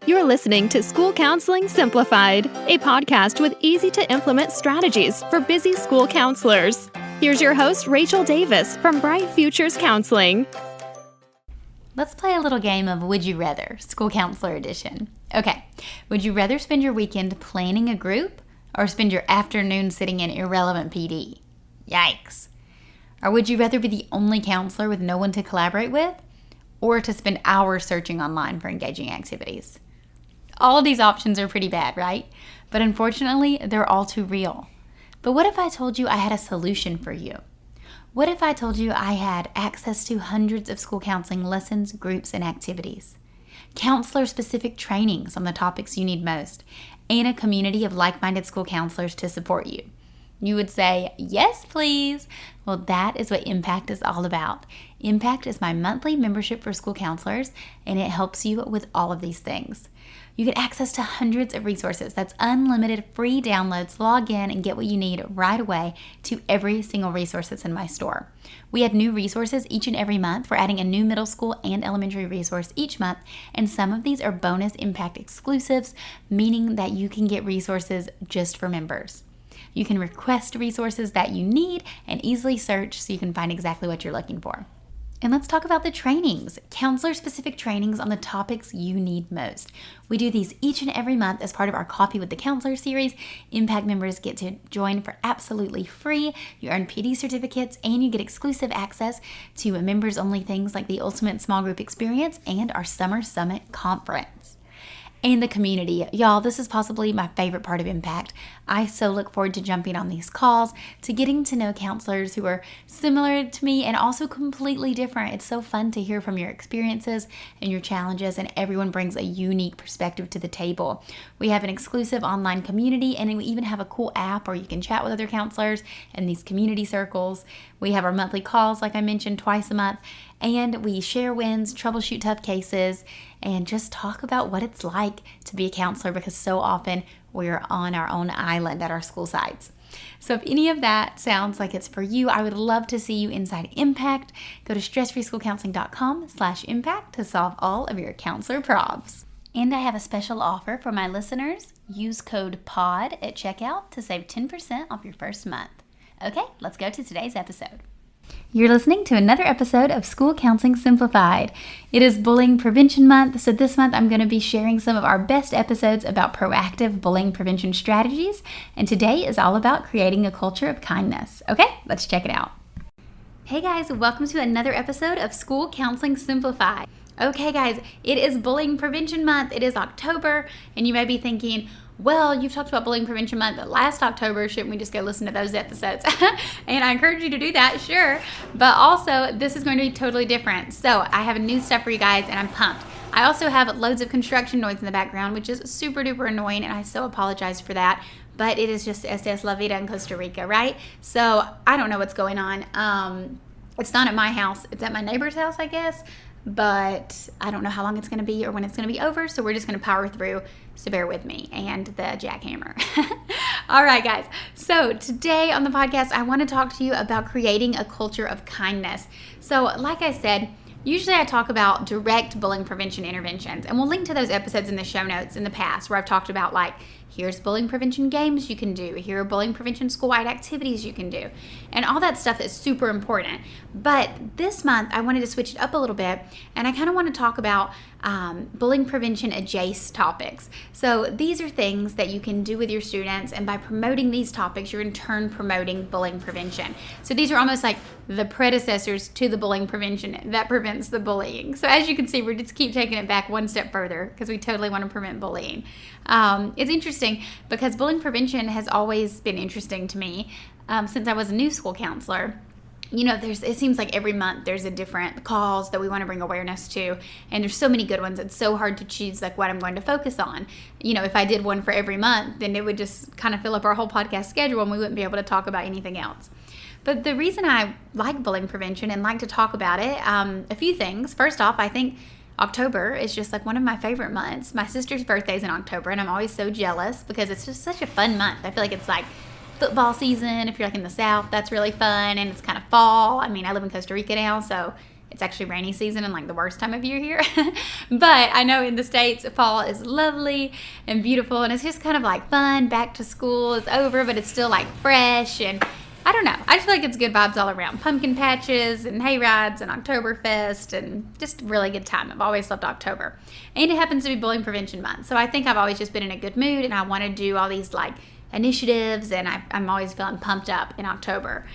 You're listening to School Counseling Simplified, a podcast with easy-to-implement strategies for busy school counselors. Here's your host, Rachel Davis from Bright Futures Counseling. Let's play a little game of Would You Rather, School Counselor Edition. Okay, would you rather spend your weekend planning a group or spend your afternoon sitting in irrelevant PD? Yikes. Or would you rather be the only counselor with no one to collaborate with, or to spend hours searching online for engaging activities? All of these options are pretty bad, right? But unfortunately, they're all too real. But what if I told you I had a solution for you? What if I told you I had access to hundreds of school counseling lessons, groups, and activities, counselor-specific trainings on the topics you need most, and a community of like-minded school counselors to support you? You would say, yes, please. Well, that is what Impact is all about. Impact is my monthly membership for school counselors, and it helps you with all of these things. You get access to hundreds of resources. That's unlimited free downloads. Log in and get what you need right away to every single resource that's in my store. We add new resources each and every month. We're adding a new middle school and elementary resource each month, and some of these are bonus Impact exclusives, meaning that you can get resources just for members. You can request resources that you need and easily search so you can find exactly what you're looking for. And let's talk about the trainings, counselor-specific trainings on the topics you need most. We do these each and every month as part of our Coffee with the Counselor series. Impact members get to join for absolutely free. You earn PD certificates and you get exclusive access to members-only things like the Ultimate Small Group Experience and our Summer Summit Conference. And the community. Y'all, this is possibly my favorite part of Impact. I so look forward to jumping on these calls, to getting to know counselors who are similar to me and also completely different. It's so fun to hear from your experiences and your challenges, and everyone brings a unique perspective to the table. We have an exclusive online community, and we even have a cool app where you can chat with other counselors in these community circles. We have our monthly calls, like I mentioned, twice a month, and we share wins, troubleshoot tough cases, and just talk about what it's like to be a counselor, because so often we're on our own island at our school sites. So if any of that sounds like it's for you, I would love to see you inside Impact. Go to stressfreeschoolcounseling.com/impact to solve all of your counselor problems. And I have a special offer for my listeners. Use code POD at checkout to save 10% off your first month. Okay, let's go to today's episode. You're listening to another episode of School Counseling Simplified. It is Bullying Prevention Month, so this month I'm going to be sharing some of our best episodes about proactive bullying prevention strategies, and today is all about creating a culture of kindness. Okay, let's check it out. Hey guys, welcome to another episode of School Counseling Simplified. Okay guys, it is Bullying Prevention Month. It is October, and you may be thinking, well, you've talked about Bullying Prevention Month last October. Shouldn't we just go listen to those episodes? And I encourage you to do that, sure. But also, this is going to be totally different. So I have new stuff for you guys, and I'm pumped. I also have loads of construction noise in the background, which is super duper annoying, and I so apologize for that. But it is just Estes La Vida in Costa Rica, right? So I don't know what's going on. It's not at my house. It's at my neighbor's house, I guess. But I don't know how long it's going to be or when it's going to be over, so we're just going to power through, so bear with me, and the jackhammer. All right, guys. So today on the podcast, I want to talk to you about creating a culture of kindness. So like I said, usually I talk about direct bullying prevention interventions, and we'll link to those episodes in the show notes in the past where I've talked about, like, here's bullying prevention games you can do, here are bullying prevention school-wide activities you can do, and all that stuff is super important. But this month, I wanted to switch it up a little bit, and I kind of want to talk about bullying prevention adjacent topics. So these are things that you can do with your students, and by promoting these topics, you're in turn promoting bullying prevention. So these are almost like the predecessors to the bullying prevention that prevents the bullying. So as you can see, we just keep taking it back one step further because we totally want to prevent bullying. It's interesting because bullying prevention has always been interesting to me since I was a new school counselor. You know, it seems like every month there's a different cause that we want to bring awareness to, and there's so many good ones. It's so hard to choose like what I'm going to focus on. You know, if I did one for every month, then it would just kind of fill up our whole podcast schedule and we wouldn't be able to talk about anything else. But the reason I like bullying prevention and like to talk about it, a few things. First off, I think October is just like one of my favorite months. My sister's birthday is in October, and I'm always so jealous because it's just such a fun month. I feel like it's like football season. If you're like in the South, that's really fun, and it's kind of fall. I mean, I live in Costa Rica now, so It's actually rainy season and like the worst time of year here. But I know in the States, fall is lovely and beautiful, and it's just kind of like fun. Back to school is over, but it's still like fresh, and I don't know. I just feel like it's good vibes all around. Pumpkin patches and hay rides and Oktoberfest and just really good time. I've always loved October. And it happens to be bullying prevention month. So I think I've always just been in a good mood, and I want to do all these like initiatives, and I'm always feeling pumped up in October.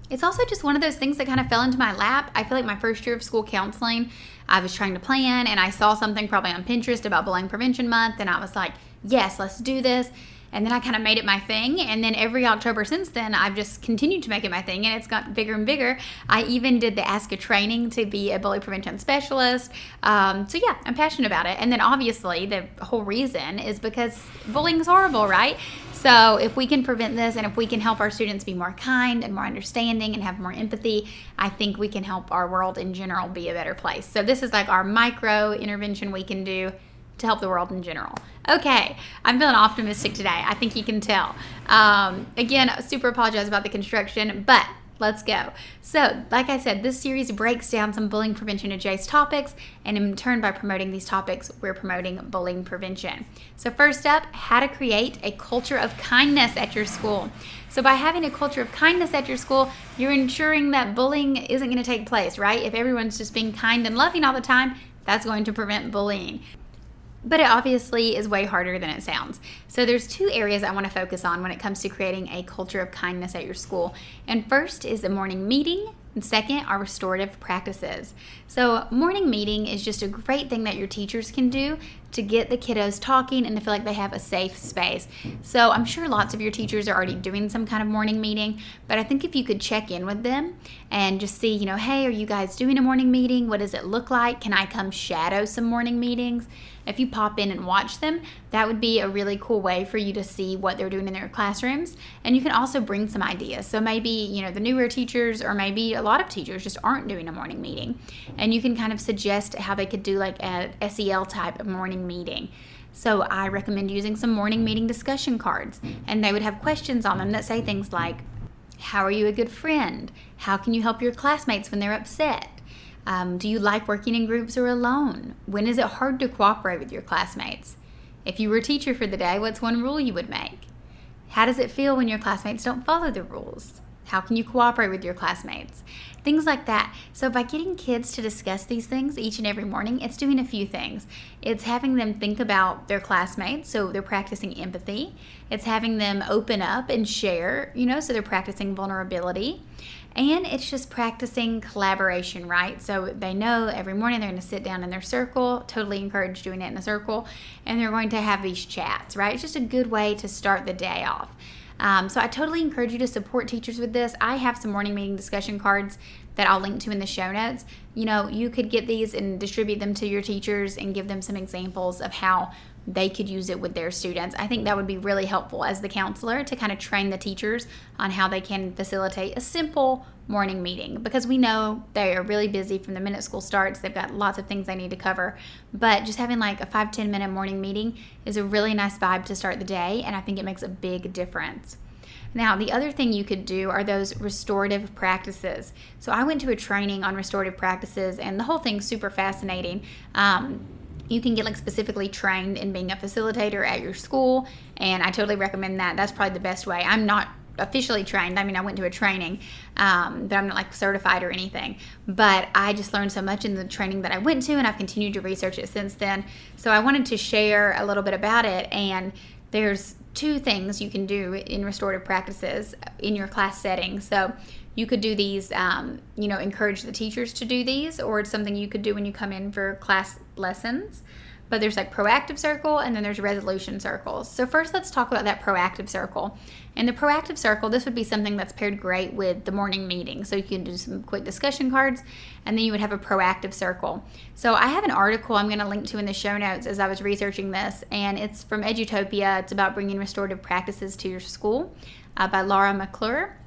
It's also just one of those things that kind of fell into my lap. I feel like my first year of school counseling, I was trying to plan, and I saw something probably on Pinterest about bullying prevention month, and I was like, yes, let's do this. And then I kind of made it my thing. And then every October since then, I've just continued to make it my thing. And it's got bigger and bigger. I even did the Ask a training to be a bully prevention specialist. So yeah, I'm passionate about it. And then obviously the whole reason is because bullying is horrible, right? So if we can prevent this, and if we can help our students be more kind and more understanding and have more empathy, I think we can help our world in general be a better place. So this is like our micro intervention we can do to help the world in general. Okay, I'm feeling optimistic today. I think you can tell. Again, super apologize about the construction, but let's go. So, like I said, this series breaks down some bullying prevention adjacent topics, and in turn, by promoting these topics, we're promoting bullying prevention. So first up, how to create a culture of kindness at your school. So by having a culture of kindness at your school, you're ensuring that bullying isn't going to take place, right? If everyone's just being kind and loving all the time, that's going to prevent bullying. But it obviously is way harder than it sounds. So there's two areas I want to focus on when it comes to creating a culture of kindness at your school. And first is the morning meeting, and second are restorative practices. So morning meeting is just a great thing that your teachers can do to get the kiddos talking and to feel like they have a safe space. So I'm sure lots of your teachers are already doing some kind of morning meeting, but I think if you could check in with them and just see, hey, are you guys doing a morning meeting? What does it look like? Can I come shadow some morning meetings? If you pop in and watch them, that would be a really cool way for you to see what they're doing in their classrooms. And you can also bring some ideas. So maybe, the newer teachers, or maybe a lot of teachers just aren't doing a morning meeting. And you can kind of suggest how they could do like a SEL type of morning meeting. So I recommend using some morning meeting discussion cards. And they would have questions on them that say things like, how are you a good friend? How can you help your classmates when they're upset? Do you like working in groups or alone? When is it hard to cooperate with your classmates? If you were a teacher for the day, what's one rule you would make? How does it feel when your classmates don't follow the rules? How can you cooperate with your classmates? Things like that. So by getting kids to discuss these things each and every morning, it's doing a few things. It's having them think about their classmates, so they're practicing empathy. It's having them open up and share, so they're practicing vulnerability. And it's just practicing collaboration, right? So they know every morning they're going to sit down in their circle, totally encourage doing it in a circle, and they're going to have these chats, right? It's just a good way to start the day off. So I totally encourage you to support teachers with this. I have some morning meeting discussion cards that I'll link to in the show notes. You could get these and distribute them to your teachers and give them some examples of how they could use it with their students. I think that would be really helpful as the counselor to kind of train the teachers on how they can facilitate a simple morning meeting, because we know they are really busy from the minute school starts. They've got lots of things they need to cover, but just having like a 5-10 minute morning meeting is a really nice vibe to start the day, and I think it makes a big difference. Now, the other thing you could do are those restorative practices. So I went to a training on restorative practices, and the whole thing's super fascinating. You can get like specifically trained in being a facilitator at your school, and I totally recommend that. That's probably the best way. I'm not officially trained. I went to a training, but I'm not like certified or anything. But I just learned so much in the training that I went to, and I've continued to research it since then. So I wanted to share a little bit about it, and there's two things you can do in restorative practices in your class setting. So you could do these, encourage the teachers to do these, or it's something you could do when you come in for class lessons. But there's like proactive circle, and then there's resolution circles. So first, let's talk about that proactive circle. In the proactive circle, this would be something that's paired great with the morning meeting. So you can do some quick discussion cards, and then you would have a proactive circle. So I have an article I'm going to link to in the show notes as I was researching this, and it's from Edutopia. It's about bringing restorative practices to your school by Laura McClure.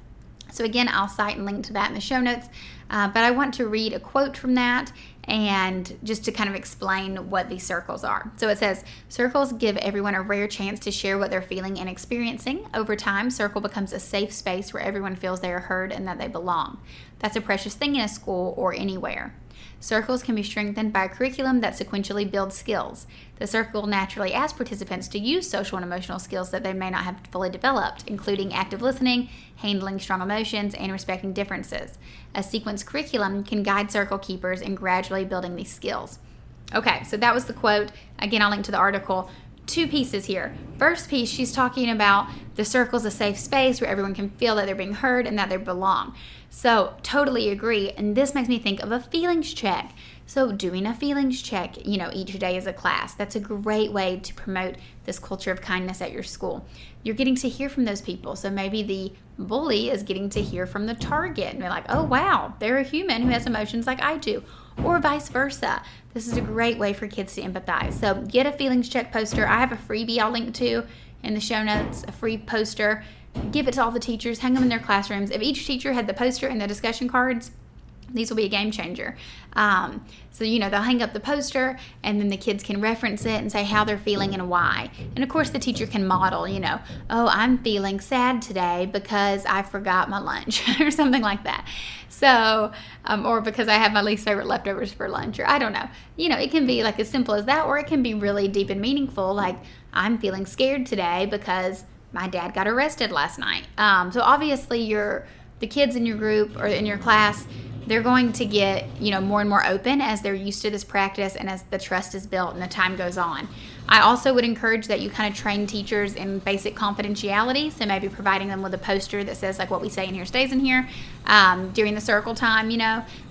So again, I'll cite and link to that in the show notes, but I want to read a quote from that, and just to kind of explain what these circles are. So it says, circles give everyone a rare chance to share what they're feeling and experiencing. Over time, circle becomes a safe space where everyone feels they are heard and that they belong. That's a precious thing in a school or anywhere. Circles can be strengthened by a curriculum that sequentially builds skills. The circle naturally asks participants to use social and emotional skills that they may not have fully developed, including active listening, handling strong emotions, and respecting differences. A sequence curriculum can guide circle keepers in gradually building these skills. Okay, so that was the quote. Again, I'll link to the article. 2 pieces here. First piece, she's talking about the circle's a safe space where everyone can feel that they're being heard and that they belong. So totally agree. And this makes me think of a feelings check. So doing a feelings check, each day as a class, that's a great way to promote this culture of kindness at your school. You're getting to hear from those people. So maybe the bully is getting to hear from the target and they're like, oh wow, they're a human who has emotions like I do. Or vice versa. This is a great way for kids to empathize. So get a feelings check poster. I have a freebie I'll link to in the show notes, a free poster. Give it to all the teachers, hang them in their classrooms. If each teacher had the poster and the discussion cards, these will be a game changer. So they'll hang up the poster and then the kids can reference it and say how they're feeling and why. And of course the teacher can model, oh, I'm feeling sad today because I forgot my lunch or something like that. So, or because I have my least favorite leftovers for lunch, or I don't know. It can be like as simple as that, or it can be really deep and meaningful, like I'm feeling scared today because my dad got arrested last night. So obviously the kids in your group or in your class, they're going to get, more and more open as they're used to this practice and as the trust is built and the time goes on. I also would encourage that you kind of train teachers in basic confidentiality. So maybe providing them with a poster that says like what we say in here stays in here during the circle time,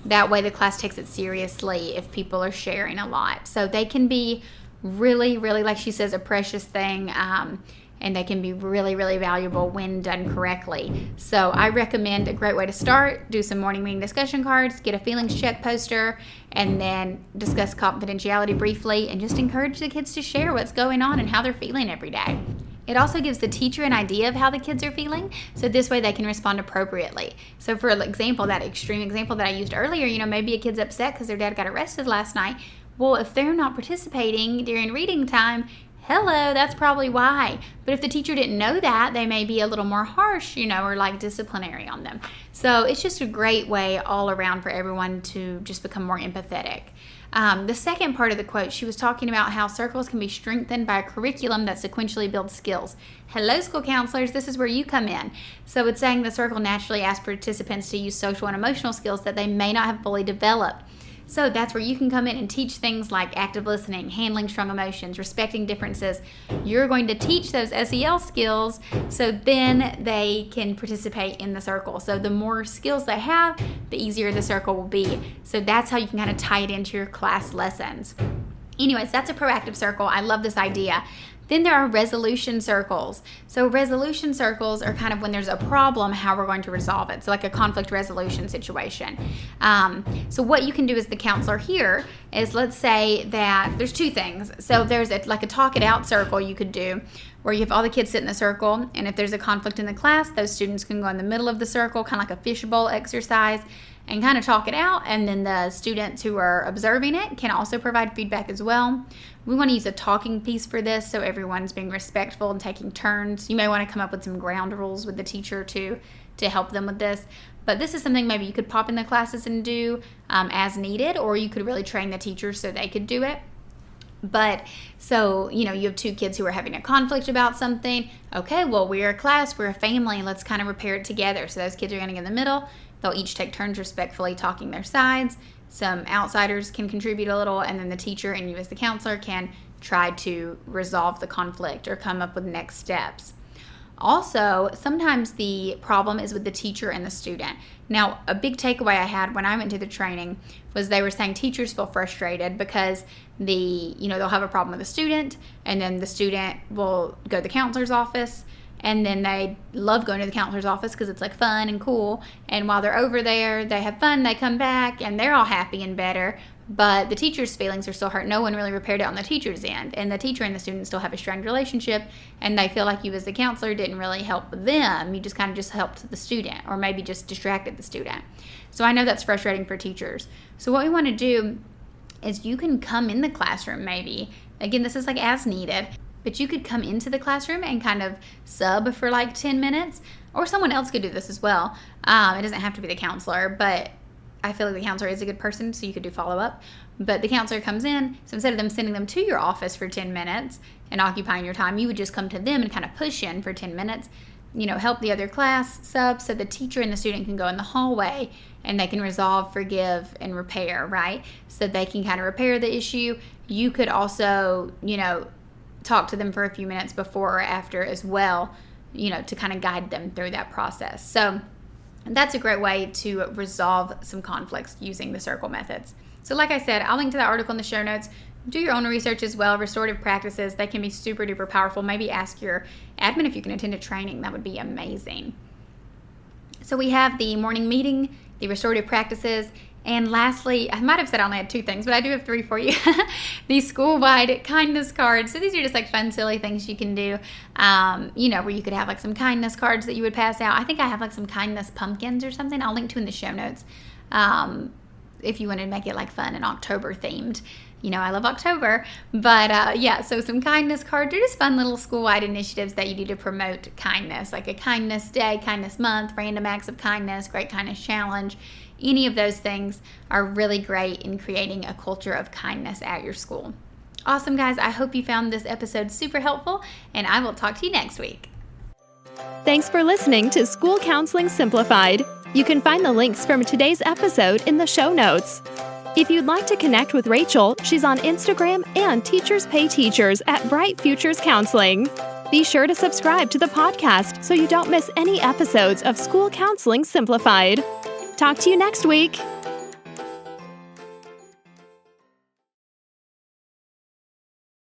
that way the class takes it seriously if people are sharing a lot. So they can be really, really, like she says, a precious thing. And they can be really, really valuable when done correctly. So I recommend a great way to start, do some morning meeting discussion cards, get a feelings check poster, and then discuss confidentiality briefly and just encourage the kids to share what's going on and how they're feeling every day. It also gives the teacher an idea of how the kids are feeling, so this way they can respond appropriately. So for example, that extreme example that I used earlier, maybe a kid's upset because their dad got arrested last night. Well, if they're not participating during reading time, hello, that's probably why. But if the teacher didn't know that, they may be a little more harsh, or like disciplinary on them. So it's just a great way all around for everyone to just become more empathetic. The second part of the quote, she was talking about how circles can be strengthened by a curriculum that sequentially builds skills. Hello, school counselors, this is where you come in. So it's saying the circle naturally asks participants to use social and emotional skills that they may not have fully developed. So that's where you can come in and teach things like active listening, handling strong emotions, respecting differences. You're going to teach those SEL skills so then they can participate in the circle. So the more skills they have, the easier the circle will be. So that's how you can kind of tie it into your class lessons. Anyways, that's a proactive circle. I love this idea. Then there are resolution circles. So resolution circles are kind of when there's a problem, how we're going to resolve it. So like a conflict resolution situation. So what you can do as the counselor here is, let's say that there's 2 things. So there's like a talk it out circle you could do where you have all the kids sit in a circle, and if there's a conflict in the class, those students can go in the middle of the circle, kind of like a fishbowl exercise, and kind of talk it out, and then the students who are observing it can also provide feedback as well. We want to use a talking piece for this so everyone's being respectful and taking turns. You may want to come up with some ground rules with the teacher to help them with this. But this is something maybe you could pop in the classes and do as needed, or you could really train the teachers so they could do it. But so, you have 2 kids who are having a conflict about something. Okay, well, we're a class, we're a family, let's kind of repair it together. So those kids are going to get in the middle. They'll each take turns respectfully talking their sides. Some outsiders can contribute a little, and then the teacher and you as the counselor can try to resolve the conflict or come up with next steps. Also, sometimes the problem is with the teacher and the student. Now, a big takeaway I had when I went to the training was they were saying teachers feel frustrated because they'll have a problem with a student, and then the student will go to the counselor's office, and then they love going to the counselor's office because it's like fun and cool. And while they're over there, they have fun, they come back, and they're all happy and better. But the teacher's feelings are still hurt. No one really repaired it on the teacher's end. And the teacher and the student still have a strained relationship, and they feel like you as the counselor didn't really help them. You just kind of just helped the student, or maybe just distracted the student. So I know that's frustrating for teachers. So what we want to do is you can come in the classroom maybe. Again, this is like as needed. But you could come into the classroom and kind of sub for like 10 minutes, or someone else could do this as well. It doesn't have to be the counselor, but I feel like the counselor is a good person, so you could do follow-up. But the counselor comes in, so instead of them sending them to your office for 10 minutes and occupying your time, you would just come to them and kind of push in for 10 minutes, help the other class sub so the teacher and the student can go in the hallway and they can resolve, forgive, and repair, right? So they can kind of repair the issue. You could also, talk to them for a few minutes before or after as well, to kind of guide them through that process. So that's a great way to resolve some conflicts using the circle methods. So like I said, I'll link to that article in the show notes. Do your own research as well. Restorative practices, they can be super duper powerful. Maybe ask your admin if you can attend a training. That would be amazing. So we have the morning meeting, the restorative practices, and lastly, I might have said I only had 2 things, but I do have 3 for you. The school-wide kindness cards. So these are just like fun, silly things you can do, where you could have like some kindness cards that you would pass out. I think I have like some kindness pumpkins or something. I'll link to in the show notes if you want to make it like fun and October themed. I love October, but so some kindness cards are just fun little school-wide initiatives that you do to promote kindness, like a kindness day, kindness month, random acts of kindness, great kindness challenge. Any of those things are really great in creating a culture of kindness at your school. Awesome, guys. I hope you found this episode super helpful, and I will talk to you next week. Thanks for listening to School Counseling Simplified. You can find the links from today's episode in the show notes. If you'd like to connect with Rachel, she's on Instagram and Teachers Pay Teachers at Bright Futures Counseling. Be sure to subscribe to the podcast so you don't miss any episodes of School Counseling Simplified. Talk to you next week.